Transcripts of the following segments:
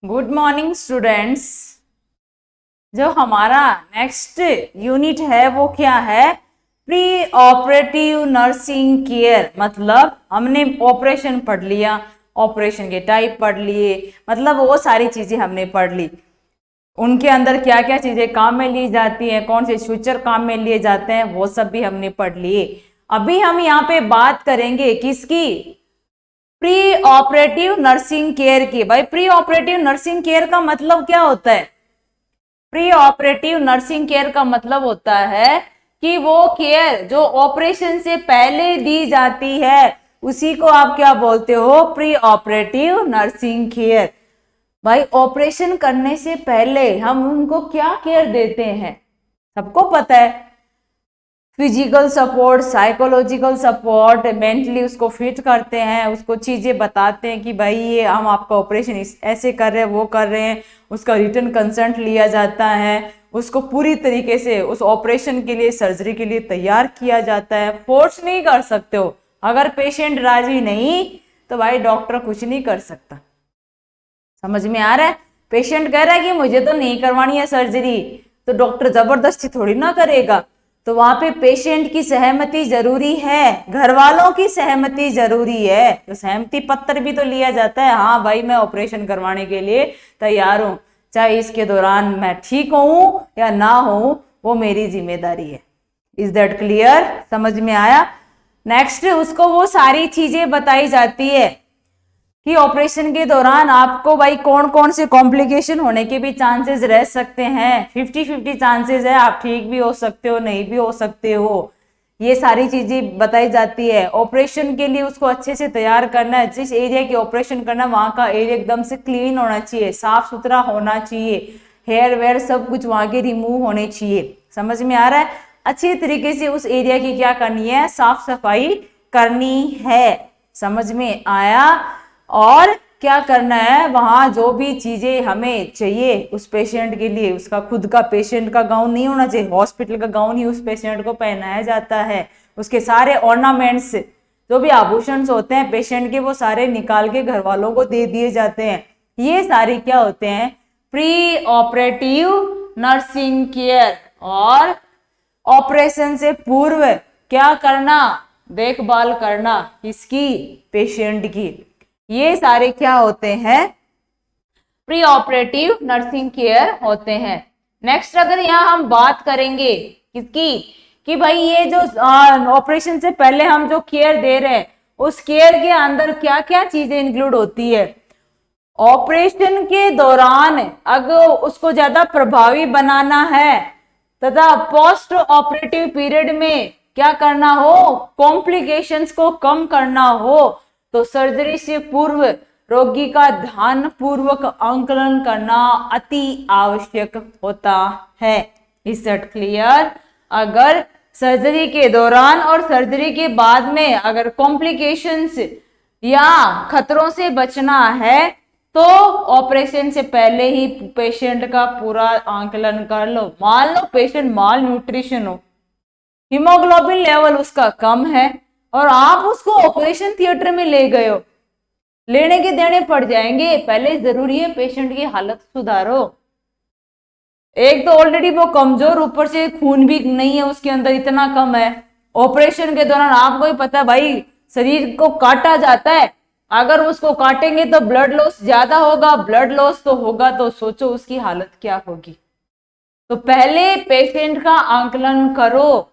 Good morning students. जो हमारा next unit है वो क्या है? Pre operative nursing care. मतलब हमने ऑपरेशन पढ़ लिया, ऑपरेशन के टाइप पढ़ लिए, मतलब वो सारी चीजें हमने पढ़ ली। उनके अंदर क्या क्या चीजें काम में ली जाती हैं, कौन से फ्यूचर काम में लिए जाते हैं, वो सब भी हमने पढ़ लिए। अभी हम यहाँ पे बात करेंगे किसकी? प्री ऑपरेटिव नर्सिंग केयर की। भाई प्री ऑपरेटिव नर्सिंग केयर का मतलब क्या होता है? प्री ऑपरेटिव नर्सिंग केयर का मतलब होता है कि वो केयर जो ऑपरेशन से पहले दी जाती है उसी को आप क्या बोलते हो? Pre operative nursing care. भाई ऑपरेशन करने से पहले हम उनको क्या केयर देते हैं? सबको पता है, physical support, psychological support, mentally उसको फिट करते हैं, उसको चीजें बताते हैं कि भाई ये हम आपका ऑपरेशन ऐसे कर रहे हैं, वो कर रहे हैं, उसका रिटर्न कंसेंट लिया जाता है, उसको पूरी तरीके से उस ऑपरेशन के लिए, सर्जरी के लिए तैयार किया जाता है। फोर्स नहीं कर सकते हो। अगर पेशेंट राजी नहीं तो भाई डॉक्टर कुछ नहीं कर सकता। समझ में आ रहा है? पेशेंट कह रहा है कि मुझे तो नहीं करवानी है सर्जरी, तो डॉक्टर जबरदस्ती थोड़ी ना करेगा। तो वहां पे पेशेंट की सहमति जरूरी है, घर वालों की सहमति जरूरी है। तो सहमति पत्र भी तो लिया जाता है, हाँ भाई मैं ऑपरेशन करवाने के लिए तैयार हूं, चाहे इसके दौरान मैं ठीक हूं या ना हूं, वो मेरी जिम्मेदारी है। Is that clear? समझ में आया? नेक्स्ट उसको वो सारी चीजें बताई जाती है कि ऑपरेशन के दौरान आपको भाई कौन कौन से कॉम्प्लिकेशन होने के भी चांसेस रह सकते हैं। 50-50 चांसेस है, आप ठीक भी हो सकते हो, नहीं भी हो सकते हो। ये सारी चीजें बताई जाती है। ऑपरेशन के लिए उसको अच्छे से तैयार करना है। जिस एरिया की ऑपरेशन करना वहां का एरिया एकदम से क्लीन होना चाहिए, साफ सुथरा होना चाहिए, हेयर वेयर सब कुछ वहां के रिमूव होने चाहिए। समझ में आ रहा है? अच्छी तरीके से उस एरिया की क्या करनी है? साफ सफाई करनी है। समझ में आया? और क्या करना है, वहां जो भी चीजें हमें चाहिए उस पेशेंट के लिए, उसका खुद का पेशेंट का गाउन नहीं होना चाहिए, हॉस्पिटल का गाउन ही उस पेशेंट को पहनाया जाता है। उसके सारे ऑर्नामेंट्स, जो भी आभूषण होते हैं पेशेंट के, वो सारे निकाल के घर वालों को दे दिए जाते हैं। ये सारी क्या होते हैं? Pre operative nursing care. और ऑपरेशन से पूर्व क्या करना? देखभाल करना किसकी? पेशेंट की। ये सारे क्या होते हैं? प्री ऑपरेटिव नर्सिंग केयर होते हैं। नेक्स्ट अगर यहाँ हम बात करेंगे किसकी, कि भाई ये जो ऑपरेशन से पहले हम जो केयर दे रहे हैं उस केयर के अंदर क्या क्या चीजें इंक्लूड होती है। ऑपरेशन के दौरान अगर उसको ज्यादा प्रभावी बनाना है तथा पोस्ट ऑपरेटिव पीरियड में क्या करना हो, कॉम्प्लिकेशंस को कम करना हो, तो सर्जरी से पूर्व रोगी का ध्यान पूर्वक आंकलन करना अति आवश्यक होता है। Is that clear? अगर सर्जरी के दौरान और सर्जरी के बाद में अगर कॉम्प्लिकेशंस या खतरों से बचना है तो ऑपरेशन से पहले ही पेशेंट का पूरा आंकलन कर लो। मान लो पेशेंट माल न्यूट्रिशन हो, हीमोग्लोबिन लेवल उसका कम है और आप उसको ऑपरेशन थिएटर में ले गए हो, लेने के देने पड़ जाएंगे। पहले जरूरी है पेशेंट की हालत सुधारो। एक तो ऑलरेडी वो कमजोर, ऊपर से खून भी नहीं है उसके अंदर, इतना कम है। ऑपरेशन के दौरान आपको ही पता है भाई शरीर को काटा जाता है, अगर उसको काटेंगे तो ब्लड लॉस ज्यादा होगा, ब्लड लॉस तो होगा तो सोचो उसकी हालत क्या होगी। तो पहले पेशेंट का आंकलन करो।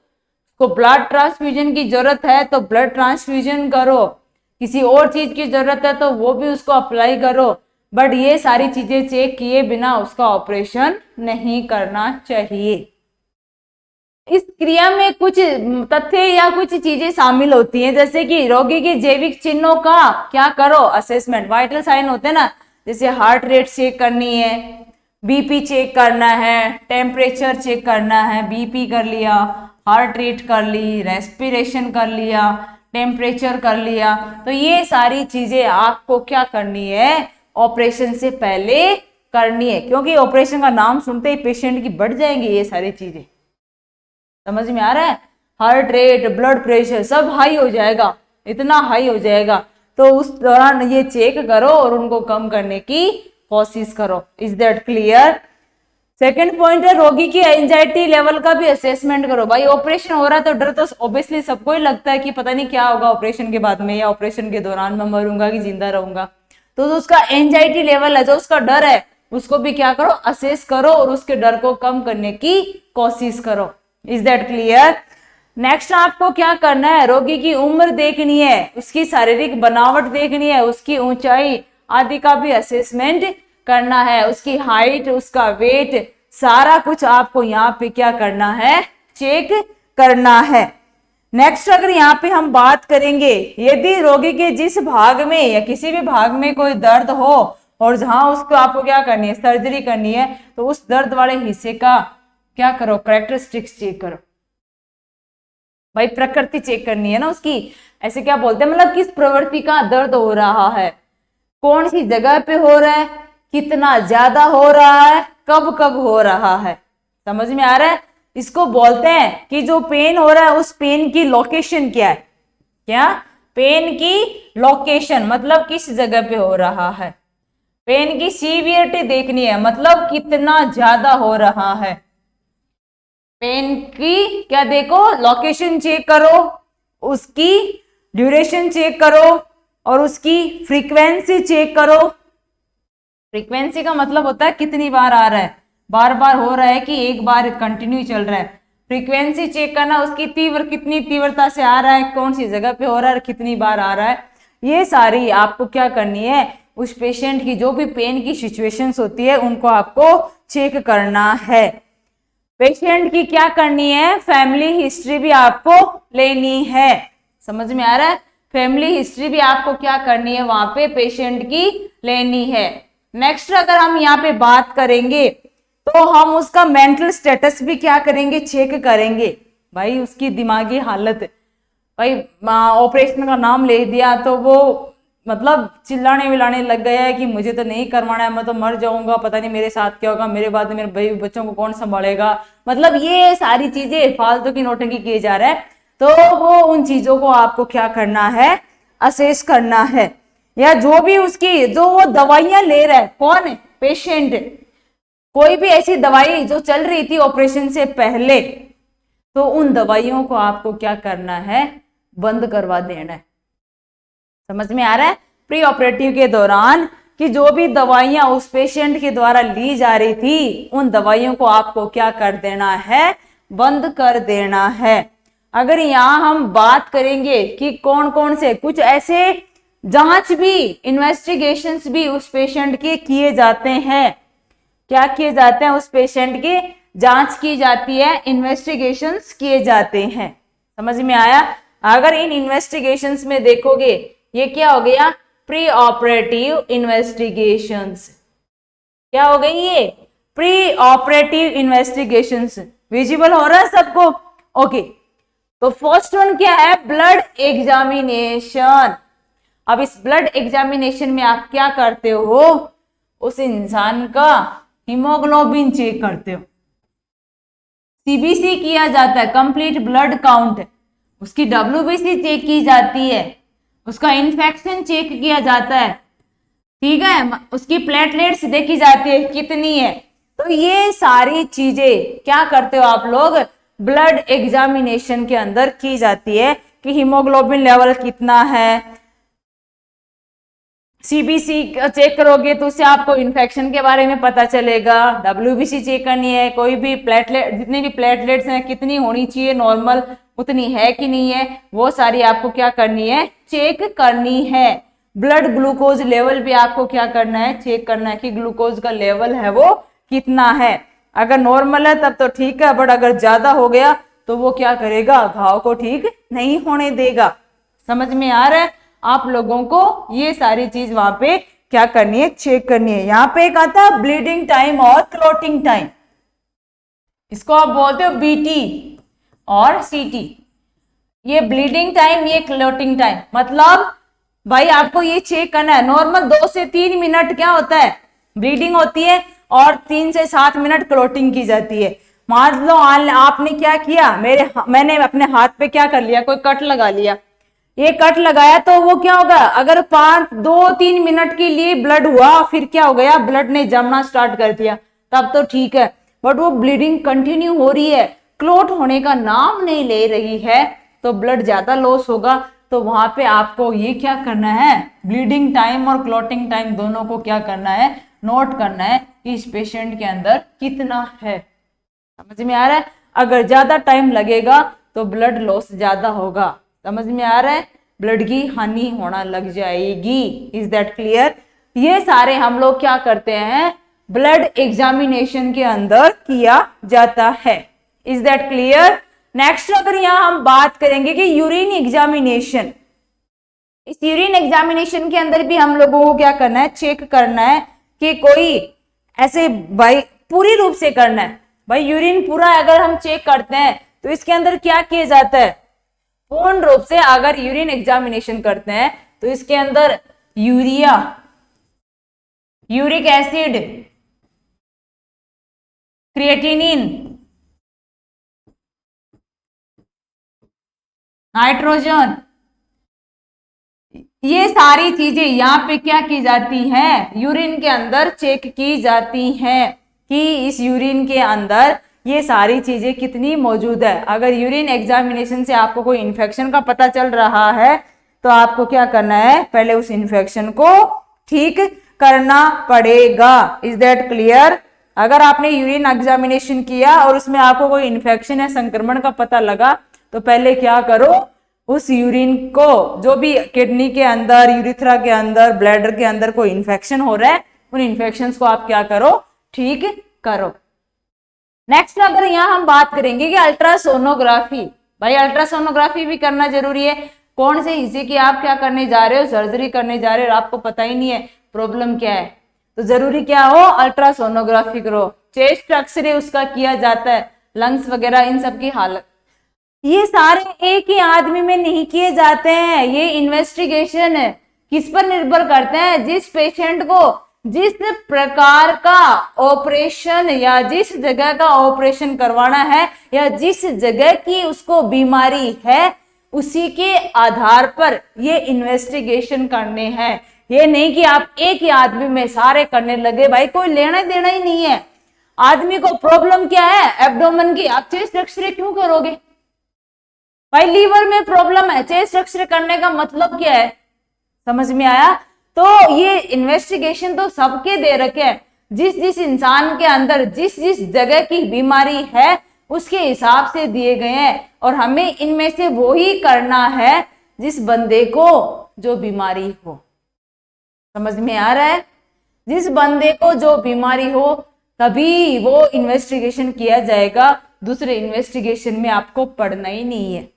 को ब्लड ट्रांसफ्यूजन की जरूरत है तो ब्लड ट्रांसफ्यूजन करो, किसी और चीज की जरूरत है तो वो भी उसको अप्लाई करो, बट ये सारी चीजें चेक किए बिना उसका ऑपरेशन नहीं करना चाहिए। इस क्रिया में कुछ तथ्य या कुछ चीजें शामिल होती हैं, जैसे कि रोगी के जैविक चिन्हों का क्या करो? असेसमेंट। वाइटल साइन होते हैं ना, जैसे हार्ट रेट चेक करनी है, बीपी चेक करना है, टेम्परेचर चेक करना है, बीपी कर लिया, हार्ट रेट कर ली, रेस्पिरेशन कर लिया, टेम्परेचर कर लिया। तो ये सारी चीजें आपको क्या करनी है? ऑपरेशन से पहले करनी है, क्योंकि ऑपरेशन का नाम सुनते ही पेशेंट की बढ़ जाएंगी ये सारी चीजें। समझ में आ रहा है? हार्ट रेट, ब्लड प्रेशर सब हाई हो जाएगा, इतना हाई हो जाएगा। तो उस दौरान ये चेक करो और उनको कम करने की कोशिश करो। Is that clear? Second point है रोगी की एंजाइटी लेवल का भी असेसमेंट करो। भाई ऑपरेशन हो रहा है तो डर तो ऑब्वियसली सबको ही लगता है कि पता नहीं क्या होगा ऑपरेशन के बाद में, या ऑपरेशन के दौरान मैं मरूंगा कि जिंदा रहूंगा। तो जो उसका एंजाइटी लेवल है, जो उसका डर है, उसको भी क्या करो, असेस करो और उसके डर को कम करने की कोशिश करो। Is that clear? नेक्स्ट आपको क्या करना है, रोगी की उम्र देखनी है, उसकी शारीरिक बनावट देखनी है, उसकी ऊंचाई आदि का भी असेसमेंट करना है, उसकी हाइट, उसका वेट, सारा कुछ आपको यहाँ पे क्या करना है, चेक करना है। नेक्स्ट अगर यहाँ पे हम बात करेंगे, यदि रोगी के जिस भाग में या किसी भी भाग में कोई दर्द हो और जहां उसको आपको क्या करनी है, सर्जरी करनी है, तो उस दर्द वाले हिस्से का क्या करो, कैरेक्टरिस्टिक्स चेक करो। भाई प्रकृति चेक करनी है ना उसकी, ऐसे क्या बोलते हैं, मतलब किस प्रवृत्ति का दर्द हो रहा है, कौन सी जगह पे हो रहा है, कितना ज्यादा हो रहा है, कब कब हो रहा है। समझ में आ रहा है? इसको बोलते हैं कि जो पेन हो रहा है उस पेन की लोकेशन क्या है। क्या? पेन की लोकेशन मतलब किस जगह पे हो रहा है। पेन की सीवियरिटी देखनी है, मतलब कितना ज्यादा हो रहा है। पेन की क्या देखो, लोकेशन चेक करो, उसकी ड्यूरेशन चेक करो और उसकी फ्रीक्वेंसी चेक करो। फ्रीक्वेंसी का मतलब होता है कितनी बार आ रहा है, बार बार हो रहा है कि एक बार कंटिन्यू चल रहा है। फ्रीक्वेंसी चेक करना, उसकी कितनी तीव्रता से आ रहा है, कौन सी जगह पे हो रहा है, कितनी बार आ रहा है। ये सारी आपको क्या करनी है, उस पेशेंट की जो भी पेन की सिचुएशंस होती है उनको आपको चेक करना है। पेशेंट की क्या करनी है, फैमिली हिस्ट्री भी आपको लेनी है। समझ में आ रहा है? फैमिली हिस्ट्री भी आपको क्या करनी है, वहां पे पेशेंट की लेनी है। नेक्स्ट अगर हम यहाँ पे बात करेंगे तो हम उसका मेंटल स्टेटस भी क्या करेंगे, चेक करेंगे। भाई उसकी दिमागी हालत, भाई ऑपरेशन का नाम ले दिया तो वो मतलब चिल्लाने विलाने लग गया है कि मुझे तो नहीं करवाना है, मैं तो मर जाऊंगा, पता नहीं मेरे साथ क्या होगा, मेरे बाद मेरे भाई बच्चों को कौन संभालेगा। मतलब ये सारी चीजें फालतू की नौटंकी किए जा रहा है। तो वो उन चीजों को आपको क्या करना है, असेस करना है। या जो भी उसकी जो वो दवाइयां ले रहा है, कौन है, पेशेंट, कोई भी ऐसी दवाई जो चल रही थी ऑपरेशन से पहले, तो उन दवाइयों को आपको क्या करना है, बंद करवा देना है। समझ में आ रहा है? प्री ऑपरेटिव के दौरान कि जो भी दवाइयां उस पेशेंट के द्वारा ली जा रही थी, उन दवाइयों को आपको क्या कर देना है, बंद कर देना है। अगर यहाँ हम बात करेंगे कि कौन कौन से कुछ ऐसे जांच भी, इन्वेस्टिगेशंस भी उस पेशेंट के किए जाते हैं। क्या किए जाते हैं, उस पेशेंट की जांच की जाती है, इन्वेस्टिगेशंस किए जाते हैं। समझ में आया? अगर इन इन्वेस्टिगेशंस में देखोगे, ये क्या हो गया, प्री ऑपरेटिव इन्वेस्टिगेशंस। क्या हो गई ये, प्री ऑपरेटिव इन्वेस्टिगेशंस। विजिबल हो रहा है सबको? ओके। तो फर्स्ट वन क्या है, ब्लड एग्जामिनेशन। अब इस ब्लड एग्जामिनेशन में आप क्या करते हो, उस इंसान का हीमोग्लोबिन चेक करते हो। सीबीसी किया जाता है, कंप्लीट ब्लड काउंट, उसकी डब्ल्यूबीसी चेक की जाती है, उसका इन्फेक्शन चेक किया जाता है, ठीक है, उसकी प्लेटलेट्स देखी जाती है कितनी है। तो ये सारी चीजें क्या करते हो आप लोग, ब्लड एग्जामिनेशन के अंदर की जाती है कि हीमोग्लोबिन लेवल कितना है। सीबीसी चेक करोगे तो उससे आपको इन्फेक्शन के बारे में पता चलेगा। डब्ल्यूबीसी चेक करनी है, कोई भी प्लेटलेट, जितनी भी प्लेटलेट्स हैं कितनी होनी चाहिए, नॉर्मल उतनी है कि नहीं है, वो सारी आपको क्या करनी है, चेक करनी है। ब्लड ग्लूकोज लेवल भी आपको क्या करना है, चेक करना है कि ग्लूकोज का लेवल है वो कितना है। अगर नॉर्मल है तब तो ठीक है, बट अगर ज्यादा हो गया तो वो क्या करेगा, घाव को ठीक नहीं होने देगा। समझ में आ रहा है आप लोगों को? ये सारी चीज वहां पे क्या करनी है, चेक करनी है। यहाँ पे एक आता है ब्लीडिंग टाइम और क्लॉटिंग टाइम, इसको आप बोलते हो बीटी और सीटी। ये ब्लीडिंग टाइम, ये क्लॉटिंग टाइम, मतलब भाई आपको ये चेक करना है। नॉर्मल 2 से 3 मिनट क्या होता है, ब्लीडिंग होती है और 3 से 7 मिनट क्लॉटिंग की जाती है। मान लो आपने क्या किया, मैंने अपने हाथ पे क्या कर लिया, कोई कट लगा लिया, ये कट लगाया तो वो क्या होगा, अगर 2-3 मिनट के लिए ब्लड हुआ, फिर क्या हो गया, ब्लड ने जमना स्टार्ट कर दिया, तब तो ठीक है, बट वो ब्लीडिंग कंटिन्यू हो रही है, क्लोट होने का नाम नहीं ले रही है, तो ब्लड ज्यादा लॉस होगा। तो वहां पे आपको ये क्या करना है, ब्लीडिंग टाइम और क्लोटिंग टाइम दोनों को क्या करना है, नोट करना है कि इस पेशेंट के अंदर कितना है। समझ में आ रहा है, अगर ज्यादा टाइम लगेगा तो ब्लड लॉस ज्यादा होगा। समझ में आ रहा है, ब्लड की हानि होना लग जाएगी। Is that clear? ये सारे हम लोग क्या करते हैं, ब्लड एग्जामिनेशन के अंदर किया जाता है। Is that clear? नेक्स्ट अगर यहां हम बात करेंगे कि यूरिन एग्जामिनेशन, इस यूरिन एग्जामिनेशन के अंदर भी हम लोगों को क्या करना है, चेक करना है कि कोई ऐसे भाई पूरी रूप से करना है। भाई यूरिन पूरा अगर हम चेक करते हैं तो इसके अंदर क्या किया जाता है, पूर्ण रूप से अगर यूरिन एग्जामिनेशन करते हैं तो इसके अंदर urea, uric acid, creatinine, nitrogen, ये सारी चीजें यहाँ पे क्या की जाती हैं, यूरिन के अंदर चेक की जाती हैं कि इस यूरिन के अंदर ये सारी चीजें कितनी मौजूद है। अगर यूरिन एग्जामिनेशन से आपको कोई इन्फेक्शन का पता चल रहा है तो आपको क्या करना है, पहले उस इन्फेक्शन को ठीक करना पड़ेगा। Is that clear? अगर आपने यूरिन एग्जामिनेशन किया और उसमें आपको कोई इन्फेक्शन या संक्रमण का पता लगा तो पहले क्या करो, उस यूरिन को, जो भी किडनी के अंदर, यूरिथ्रा के अंदर, ब्लैडर के अंदर कोई इन्फेक्शन हो रहा है, उन इन्फेक्शंस को आप क्या करो, ठीक करो। नेक्स्ट अगर यहाँ हम बात करेंगे कि अल्ट्रासोनोग्राफी, भाई अल्ट्रासोनोग्राफी भी करना जरूरी है। कौन से हिस्से की आप क्या करने जा रहे हो, सर्जरी करने जा रहे हो, आपको पता ही नहीं है प्रॉब्लम क्या है, तो जरूरी क्या हो, अल्ट्रासोनोग्राफी करो। चेस्ट एक्सरे उसका किया जाता है, लंग्स वगैरह इन सब की हालत, ये सारे एक ही आदमी में नहीं किए जाते हैं। ये इन्वेस्टिगेशन है, किस पर निर्भर करते हैं, जिस पेशेंट को जिस प्रकार का ऑपरेशन या जिस जगह का ऑपरेशन करवाना है या जिस जगह की उसको बीमारी है, उसी के आधार पर ये इन्वेस्टिगेशन करने हैं। ये नहीं कि आप एक ही आदमी में सारे करने लगे, भाई कोई लेना देना ही नहीं है। आदमी को प्रॉब्लम क्या है, एब्डोमेन की, आप चेस्ट एक्सरे क्यों करोगे? भाई लीवर में प्रॉब्लम है, चेस्ट एक्सरे करने का मतलब क्या है? समझ में आया? तो ये इन्वेस्टिगेशन तो सबके दे रखे हैं, जिस जिस इंसान के अंदर जिस जिस जगह की बीमारी है उसके हिसाब से दिए गए हैं, और हमें इनमें से वो ही करना है जिस बंदे को जो बीमारी हो। समझ में आ रहा है? जिस बंदे को जो बीमारी हो तभी वो इन्वेस्टिगेशन किया जाएगा, दूसरे इन्वेस्टिगेशन में आपको पढ़ना ही नहीं है।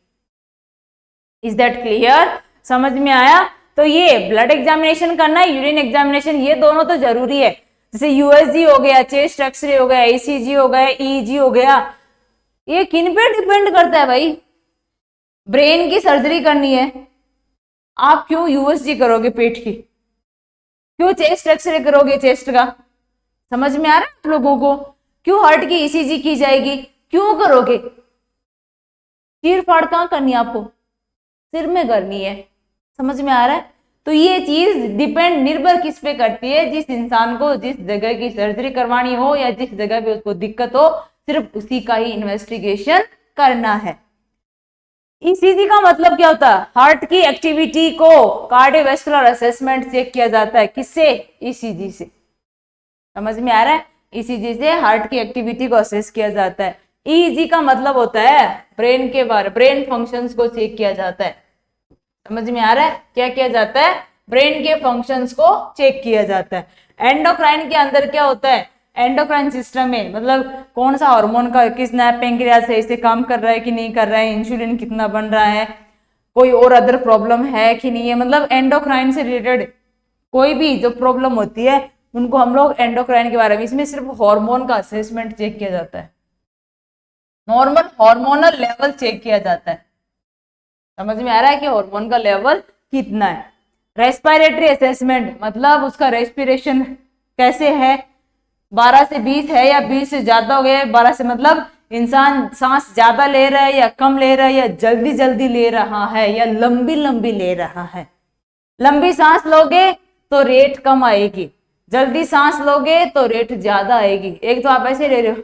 Is that clear? समझ में आया? तो ये ब्लड एग्जामिनेशन करना है, यूरिन एग्जामिनेशन, ये दोनों तो जरूरी है। जैसे यूएसजी हो गया, चेस्ट एक्सरे हो गया, ईसीजी हो गया, ईईजी हो गया, ये किन पे डिपेंड करता है भाई? ब्रेन की सर्जरी करनी है, आप क्यों यूएसजी करोगे पेट की? क्यों चेस्ट एक्सरे करोगे चेस्ट का? समझ में आ रहा है आप लोगों को? क्यों हार्ट की ईसीजी की जाएगी? क्यों करोगे? चीर फाड़ कहाँ करनी है आपको? सिर में करनी है। समझ में आ रहा है? तो ये चीज निर्भर किस पे करती है, जिस इंसान को जिस जगह की सर्जरी करवानी हो या जिस जगह पे उसको दिक्कत हो, सिर्फ उसी का ही इन्वेस्टिगेशन करना है। ईसीजी का मतलब क्या होता है? हार्ट की एक्टिविटी को कार्डियोवैस्कुलर असेसमेंट चेक किया जाता है, किससे? ईसीजी से। समझ में आ रहा है? ईसीजी से हार्ट की एक्टिविटी को असेस किया जाता है। ईईजी का मतलब होता है ब्रेन के बारे, ब्रेन फंक्शंस को चेक किया जाता है। समझ में आ रहा है? क्या किया जाता है? ब्रेन के फंक्शंस को चेक किया जाता है। एंडोक्राइन के अंदर क्या होता है? एंडोक्राइन सिस्टम में मतलब कौन सा हार्मोन का किस नया पैंक्रियास है, इसे काम कर रहा है कि नहीं कर रहा है, इंसुलिन कितना बन रहा है, कोई और अदर प्रॉब्लम है कि नहीं है, मतलब एंडोक्राइन से रिलेटेड कोई भी जो प्रॉब्लम होती है उनको हम लोग एंडोक्राइन के बारे में, इसमें सिर्फ हार्मोन का असेसमेंट चेक किया जाता है, नॉर्मल हार्मोनल लेवल चेक किया जाता है। समझ में आ रहा है कि हार्मोन का लेवल कितना है। रेस्पिरेटरी असेसमेंट मतलब उसका रेस्पिरेशन कैसे है, 12 से 20 है या 20 से ज्यादा हो गया है, 12 से मतलब इंसान सांस ज्यादा ले रहा है या कम ले रहा है, या जल्दी जल्दी ले रहा है या लंबी लंबी ले रहा है। लंबी सांस लोगे तो रेट कम आएगी, जल्दी सांस लोगे तो रेट ज्यादा आएगी। एक तो आप ऐसे ले रहे हो,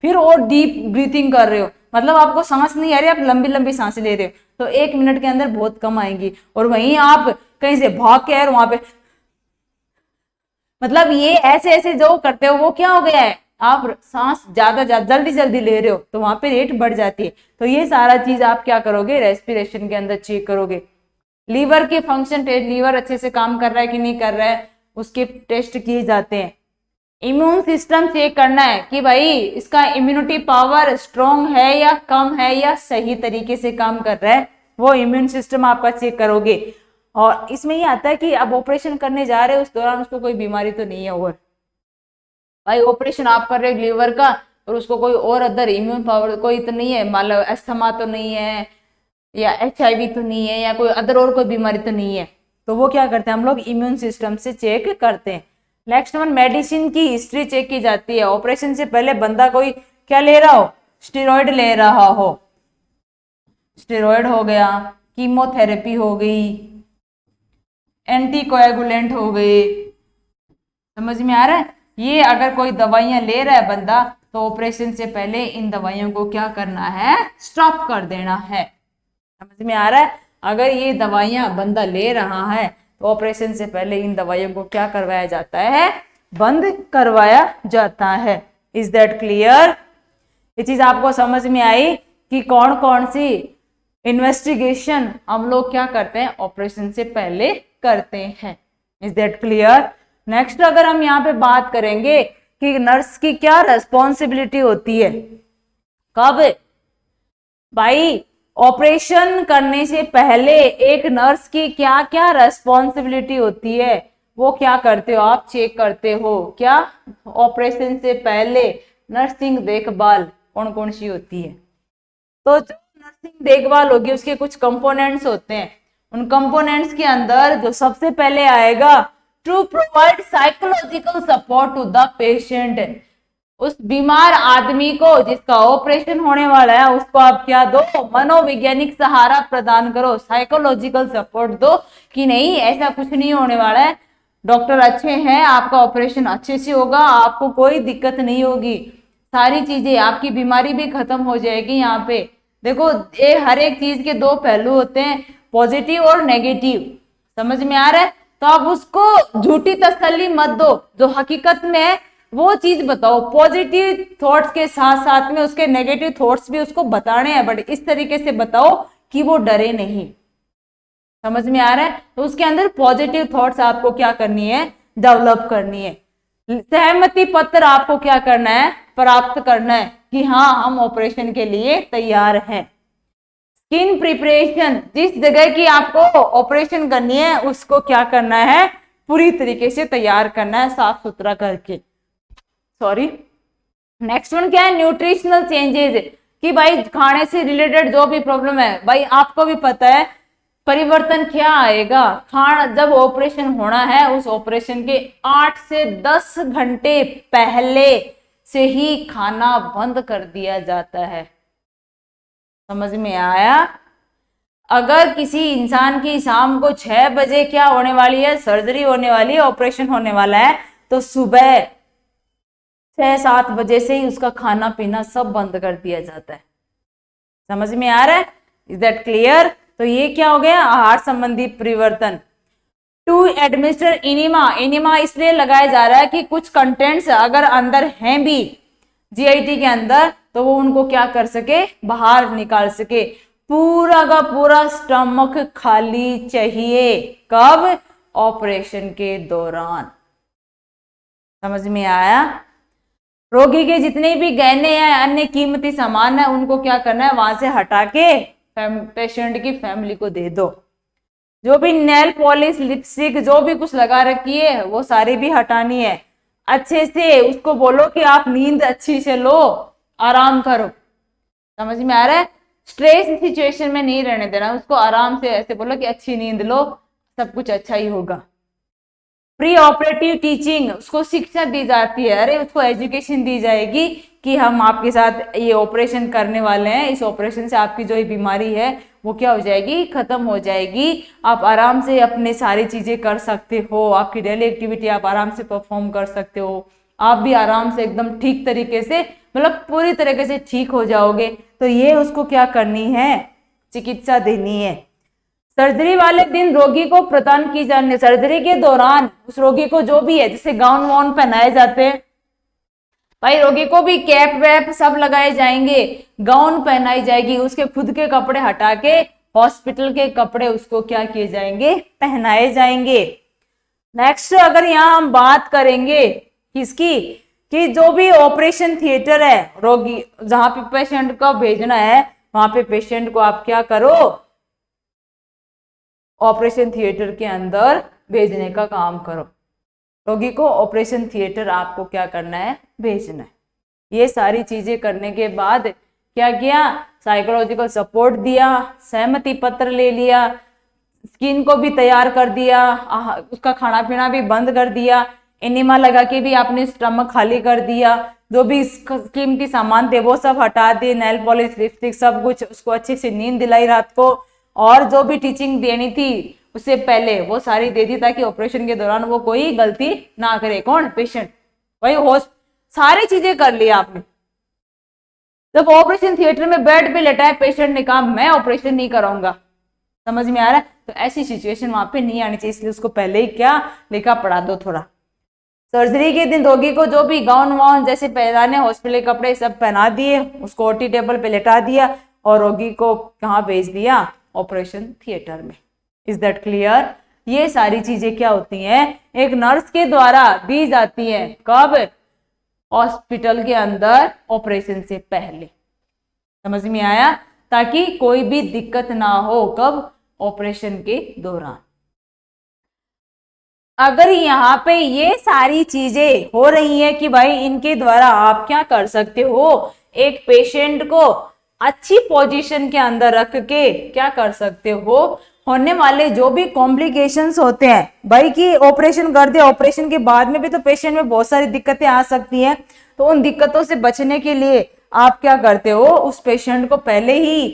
फिर और डीप ब्रीथिंग कर रहे हो, मतलब आपको सांस नहीं आ रही, आप लंबी लंबी सांसें ले रहे हो, तो 1 मिनट के अंदर बहुत कम आएंगी। और वहीं आप कहीं से भाग के आए वहां पे, मतलब ये ऐसे ऐसे जो करते हो वो क्या हो गया है, आप सांस ज्यादा जल्दी जल्दी ले रहे हो, तो वहां पे रेट बढ़ जाती है। तो ये सारा चीज आप क्या करोगे, रेस्पिरेशन के अंदर चेक करोगे। लीवर के फंक्शन टेस्ट, लीवर अच्छे से काम कर रहा है कि नहीं कर रहा है, उसके टेस्ट किए जाते हैं। इम्यून सिस्टम चेक करना है कि भाई इसका इम्यूनिटी पावर स्ट्रॉन्ग है या कम है, या सही तरीके से काम कर रहा है, वो इम्यून सिस्टम आपका चेक करोगे। और इसमें ये आता है कि अब ऑपरेशन करने जा रहे हो उस दौरान उसको कोई बीमारी तो नहीं है, और भाई ऑपरेशन आप कर रहे हो लीवर का और उसको कोई और अदर इम्यून पावर कोई तो नहीं है, मान लो अस्थमा तो नहीं है, या HIV तो नहीं है, या कोई अदर और कोई बीमारी तो नहीं है, तो वो क्या करते हैं हम लोग इम्यून सिस्टम से चेक करते हैं। नेक्स्ट वन, मेडिसिन की हिस्ट्री चेक की जाती है। ऑपरेशन से पहले बंदा कोई क्या ले रहा हो, स्टेरॉइड ले रहा हो, स्टेरॉइड हो गया, कीमोथेरेपी हो गई, एंटीकोएगुलेंट हो गए, समझ में आ रहा है। ये अगर कोई दवाइयां ले रहा है बंदा, तो ऑपरेशन से पहले इन दवाइयों को क्या करना है, स्टॉप कर देना है। समझ में आ रहा है, अगर ये दवाइयां बंदा ले रहा है तो ऑपरेशन से पहले इन दवाइयों को क्या करवाया जाता है, बंद करवाया जाता है। Is that clear? ये चीज आपको समझ में आई कि कौन कौन सी इन्वेस्टिगेशन हम लोग क्या करते हैं, ऑपरेशन से पहले करते हैं। Is that clear? नेक्स्ट अगर हम यहाँ पे बात करेंगे कि नर्स की क्या रेस्पॉन्सिबिलिटी होती है, कब भाई ऑपरेशन करने से पहले एक नर्स की क्या क्या रेस्पॉन्सिबिलिटी होती है, वो क्या करते हो आप, चेक करते हो क्या ऑपरेशन से पहले नर्सिंग देखभाल कौन कौन सी होती है। तो जो नर्सिंग देखभाल होगी उसके कुछ कंपोनेंट्स होते हैं, उन कंपोनेंट्स के अंदर जो सबसे पहले आएगा, to provide psychological support to the patient. उस बीमार आदमी को जिसका ऑपरेशन होने वाला है उसको आप क्या दो, मनोवैज्ञानिक सहारा प्रदान करो, साइकोलॉजिकल सपोर्ट दो कि नहीं ऐसा कुछ नहीं होने वाला है, डॉक्टर अच्छे हैं, आपका ऑपरेशन अच्छे से होगा, आपको कोई दिक्कत नहीं होगी, सारी चीजें आपकी बीमारी भी खत्म हो जाएगी। यहाँ पे देखो ये हर एक चीज के दो पहलू होते हैं, पॉजिटिव और नेगेटिव, समझ में आ रहा है। तो आप उसको झूठी तसल्ली मत दो, जो हकीकत में है वो चीज बताओ, पॉजिटिव थॉट्स के साथ साथ में उसके नेगेटिव थॉट्स भी उसको बताने हैं, बट इस तरीके से बताओ कि वो डरे नहीं। समझ में आ रहा है, तो उसके अंदर पॉजिटिव थॉट्स आपको क्या करनी है, डेवलप करनी है। सहमति पत्र आपको क्या करना है, प्राप्त करना है कि हाँ हम ऑपरेशन के लिए तैयार हैं। स्किन प्रिपरेशन, जिस जगह की आपको ऑपरेशन करनी है उसको क्या करना है, पूरी तरीके से तैयार करना है, साफ सुथरा करके। सॉरी, नेक्स्ट वन क्या है, न्यूट्रिशनल चेंजेस, कि भाई खाने से रिलेटेड जो भी प्रॉब्लम है, भाई आपको भी पता है परिवर्तन क्या आएगा, खाना जब ऑपरेशन होना है उस ऑपरेशन के 8 से 10 घंटे पहले से ही खाना बंद कर दिया जाता है। समझ में आया? अगर किसी इंसान की शाम को 6 बजे क्या होने वाली है, सर्जरी होने वाली है, ऑपरेशन होने वाला है, तो सुबह 6-7 बजे से ही उसका खाना पीना सब बंद कर दिया जाता है। समझ में आ रहा है? Is that clear? तो ये क्या हो गया, आहार संबंधी परिवर्तन। टू एडमिनिस्टर इनिमा, इनिमा इसलिए लगाया जा रहा है कि कुछ कंटेंट्स अगर अंदर हैं भी GIT के अंदर, तो वो उनको क्या कर सके, बाहर निकाल सके। पूरा का पूरा स्टमक खाली चाहिए, कब, ऑपरेशन के दौरान। समझ में आया? रोगी के जितने भी गहने हैं, अन्य कीमती सामान है, उनको क्या करना है, वहां से हटा के पेशेंट की फैमिली को दे दो। जो भी नेल पॉलिश, लिपस्टिक जो भी कुछ लगा रखी है वो सारी भी हटानी है। अच्छे से उसको बोलो कि आप नींद अच्छी से लो, आराम करो। समझ में आ रहा है? स्ट्रेस सिचुएशन में नहीं रहने देना उसको, आराम से ऐसे बोलो कि अच्छी नींद लो, सब कुछ अच्छा ही होगा। प्री ऑपरेटिव टीचिंग, उसको शिक्षा दी जाती है, अरे उसको एजुकेशन दी जाएगी कि हम आपके साथ ये ऑपरेशन करने वाले हैं, इस ऑपरेशन से आपकी जो ये बीमारी है वो क्या हो जाएगी, खत्म हो जाएगी, आप आराम से अपने सारी चीजें कर सकते हो, आपकी डेली एक्टिविटी आप आराम से परफॉर्म कर सकते हो, आप भी आराम से एकदम ठीक तरीके से, मतलब पूरी तरीके से ठीक हो जाओगे। तो ये उसको क्या करनी है, चिकित्सा देनी है। सर्जरी वाले दिन रोगी को प्रदान की जाने, सर्जरी के दौरान उस रोगी को जो भी है, जैसे गाउन वाउन पहनाए जाते हैं, भाई रोगी को भी कैप वैप सब लगाए जाएंगे, गाउन पहनाई जाएगी, उसके खुद के कपड़े हटा के हॉस्पिटल के कपड़े उसको क्या किए जाएंगे, पहनाए जाएंगे। नेक्स्ट अगर यहाँ हम बात करेंगे किसकी, कि जो भी ऑपरेशन थिएटर है, रोगी जहां पे पेशेंट को भेजना है वहां पे पेशेंट को आप क्या करो, ऑपरेशन थिएटर के अंदर भेजने का काम करो, रोगी को ऑपरेशन थिएटर आपको क्या करना है, भेजना है। ये सारी चीजें करने के बाद क्या किया, साइकोलॉजिकल सपोर्ट दिया, सहमति पत्र ले लिया, स्किन को भी तैयार कर दिया, उसका खाना पीना भी बंद कर दिया, एनिमा लगा के भी आपने स्टमक खाली कर दिया, जो भी कीमती सामान थे वो सब हटा दिए, नेल पॉलिश लिपस्टिक सब कुछ, उसको अच्छे से नींद दिलाई रात को, और जो भी टीचिंग देनी थी उससे पहले वो सारी दे दी, ताकि ऑपरेशन के दौरान वो कोई गलती ना करे। कौन, पेशेंट। भाई होस्ट सारी चीजें कर ली आपने। जब ऑपरेशन थिएटर में बेड पे लेटा है पेशेंट ने कहा मैं ऑपरेशन नहीं कराऊंगा, समझ में आ रहा है, तो ऐसी सिचुएशन वहां पे नहीं आनी चाहिए, इसलिए उसको पहले ही क्या लिखा पढ़ा दो थोड़ा। सर्जरी के दिन रोगी को जो भी गाउन वाउन जैसे पहनाने, हॉस्पिटल कपड़े सब पहना दिए, उसको ओटी टेबल पे लेटा दिया और रोगी को कहाँ भेज दिया, ऑपरेशन थिएटर में। Is that clear. ये सारी चीजें क्या होती हैं, एक नर्स के द्वारा दी जाती है, कब, हॉस्पिटल के अंदर ऑपरेशन से पहले। समझ में आया, ताकि कोई भी दिक्कत ना हो, कब, ऑपरेशन के दौरान। अगर यहाँ पे ये सारी चीजें हो रही है कि भाई इनके द्वारा आप क्या कर सकते हो, एक पेशेंट को अच्छी पोजीशन के अंदर रख के क्या कर सकते हो, होने वाले जो भी कॉम्प्लिकेशंस होते हैं, भाई कि ऑपरेशन कर दिया, ऑपरेशन के बाद में भी तो पेशेंट में बहुत सारी दिक्कतें आ सकती हैं, तो उन दिक्कतों से बचने के लिए आप क्या करते हो, उस पेशेंट को पहले ही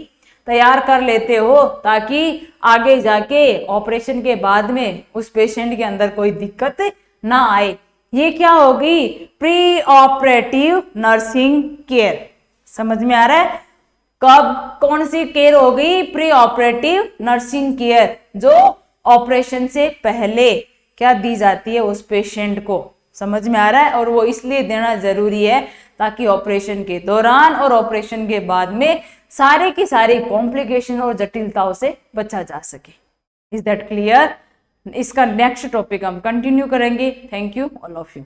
तैयार कर लेते हो, ताकि आगे जाके ऑपरेशन के बाद में उस पेशेंट के अंदर कोई दिक्कत ना आए। ये क्या होगी, प्री ऑपरेटिव नर्सिंग केयर। समझ में आ रहा है, कब कौन सी केयर होगी, प्री ऑपरेटिव नर्सिंग केयर, जो ऑपरेशन से पहले क्या दी जाती है उस पेशेंट को। समझ में आ रहा है, और वो इसलिए देना जरूरी है ताकि ऑपरेशन के दौरान और ऑपरेशन के बाद में सारे की सारी कॉम्प्लिकेशन और जटिलताओं से बचा जा सके। Is that clear. इसका नेक्स्ट टॉपिक हम कंटिन्यू करेंगे। Thank you all of you.